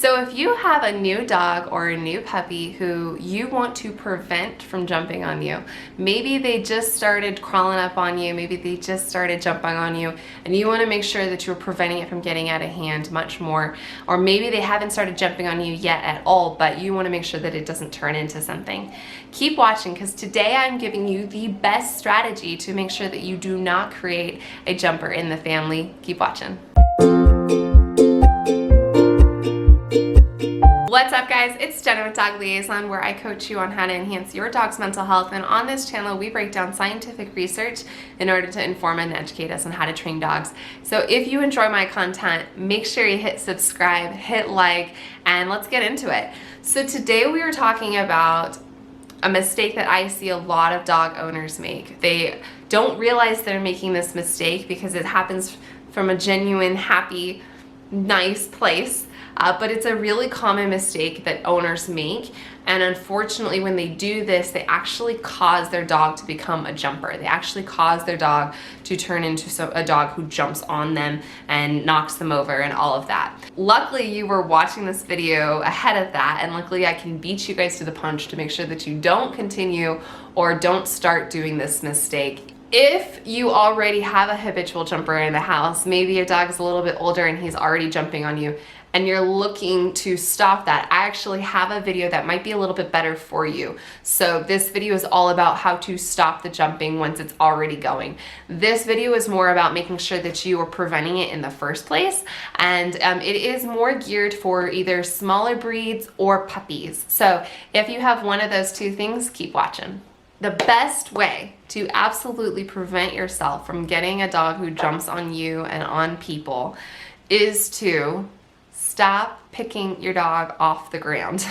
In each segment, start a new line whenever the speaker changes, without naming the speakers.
So if you have a new dog or a new puppy who you want to prevent from jumping on you, maybe they just started crawling up on you, maybe they just started jumping on you, and you want to make sure that you're preventing it from getting out of hand much more, or maybe they haven't started jumping on you yet at all, but you want to make sure that it doesn't turn into something. Keep watching, because today I'm giving you the best strategy to make sure that you do not create a jumper in the family. Keep watching. What's up, guys? It's Jenna with Dog Liaison, where I coach you on how to enhance your dog's mental health, and on this channel we break down scientific research in order to inform and educate us on how to train dogs. So if you enjoy my content, make sure you hit subscribe, hit like, and let's get into it. So today we are talking about a mistake that I see a lot of dog owners make. They don't realize they're making this mistake because it happens from a genuine, happy, nice place. But it's a really common mistake that owners make, and unfortunately when they do this, they actually cause their dog to become a jumper. They actually cause their dog to turn into a dog who jumps on them and knocks them over and all of that. Luckily you were watching this video ahead of that, and luckily I can beat you guys to the punch to make sure that you don't continue or don't start doing this mistake. If you already have a habitual jumper in the house, maybe your dog is a little bit older and he's already jumping on you, and you're looking to stop that, I actually have a video that might be a little bit better for you. So this video is all about how to stop the jumping once it's already going. This video is more about making sure that you are preventing it in the first place, and it is more geared for either smaller breeds or puppies. So if you have one of those two things, keep watching. The best way to absolutely prevent yourself from getting a dog who jumps on you and on people is to stop picking your dog off the ground.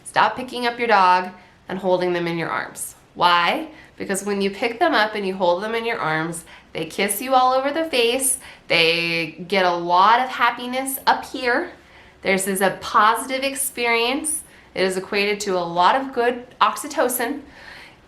Stop picking up your dog and holding them in your arms. Why? Because when you pick them up and you hold them in your arms, they kiss you all over the face. They get a lot of happiness up here. This is a positive experience. It is equated to a lot of good oxytocin.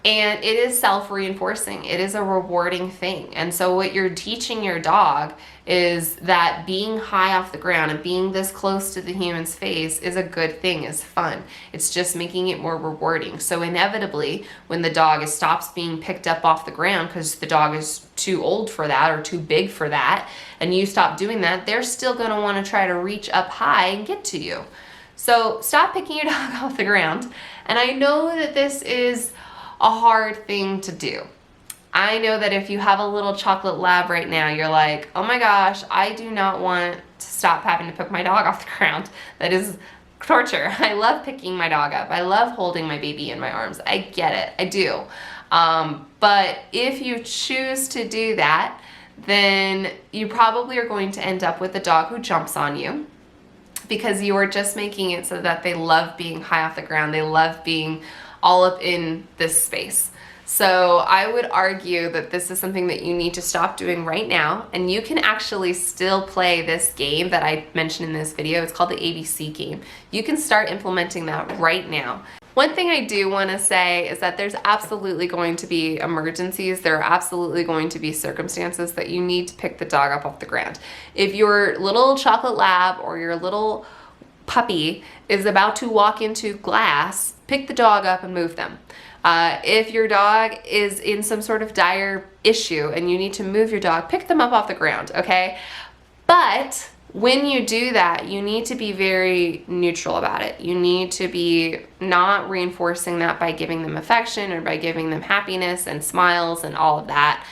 And it is self-reinforcing. It is a rewarding thing. And so what you're teaching your dog is that being high off the ground and being this close to the human's face is a good thing, is fun. It's just making it more rewarding. So inevitably, when the dog stops being picked up off the ground because the dog is too old for that or too big for that, and you stop doing that, they're still gonna wanna try to reach up high and get to you. So stop picking your dog off the ground. And I know that this is a hard thing to do. I know that if you have a little chocolate lab right now, you're like, oh my gosh, I do not want to stop having to pick my dog off the ground. That is torture. I love picking my dog up. I love holding my baby in my arms. I get it, I do. But if you choose to do that, then you probably are going to end up with a dog who jumps on you, because you are just making it so that they love being high off the ground. They love being all up in this space. So I would argue that this is something that you need to stop doing right now, and you can actually still play this game that I mentioned in this video. It's called the ABC game. You can start implementing that right now. One thing I do want to say is that there's absolutely going to be emergencies. There are absolutely going to be circumstances that you need to pick the dog up off the ground. If your little chocolate lab or your little puppy is about to walk into glass, pick the dog up and move them. If your dog is in some sort of dire issue and you need to move your dog, pick them up off the ground, okay? But when you do that, you need to be very neutral about it. You need to be not reinforcing that by giving them affection or by giving them happiness and smiles and all of that,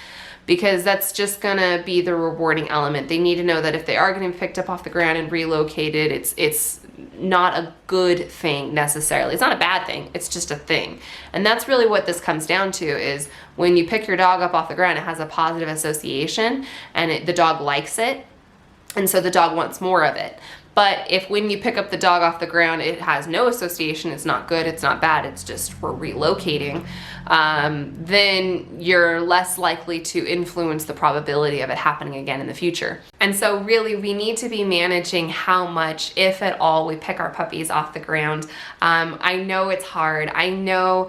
because that's just gonna be the rewarding element. They need to know that if they are getting picked up off the ground and relocated, it's not a good thing necessarily. It's not a bad thing, it's just a thing. And that's really what this comes down to, is when you pick your dog up off the ground, it has a positive association, and the dog likes it, and so the dog wants more of it. But if when you pick up the dog off the ground, it has no association, it's not good, it's not bad, it's just we're relocating, then you're less likely to influence the probability of it happening again in the future. And so really we need to be managing how much, if at all, we pick our puppies off the ground. I know it's hard. I know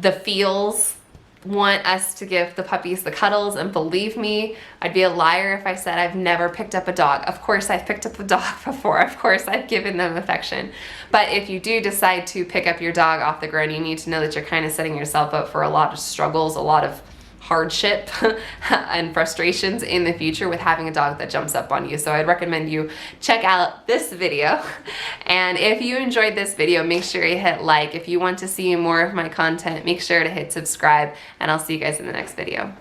the feels want us to give the puppies the cuddles, and believe me, I'd be a liar if I said I've never picked up a dog. Of course I've picked up a dog before. Of course I've given them affection. But if you do decide to pick up your dog off the ground, you need to know that you're kind of setting yourself up for a lot of struggles, a lot of hardship and frustrations in the future with having a dog that jumps up on you. So I'd recommend you check out this video. And if you enjoyed this video, make sure you hit like. If you want to see more of my content, make sure to hit subscribe, and I'll see you guys in the next video.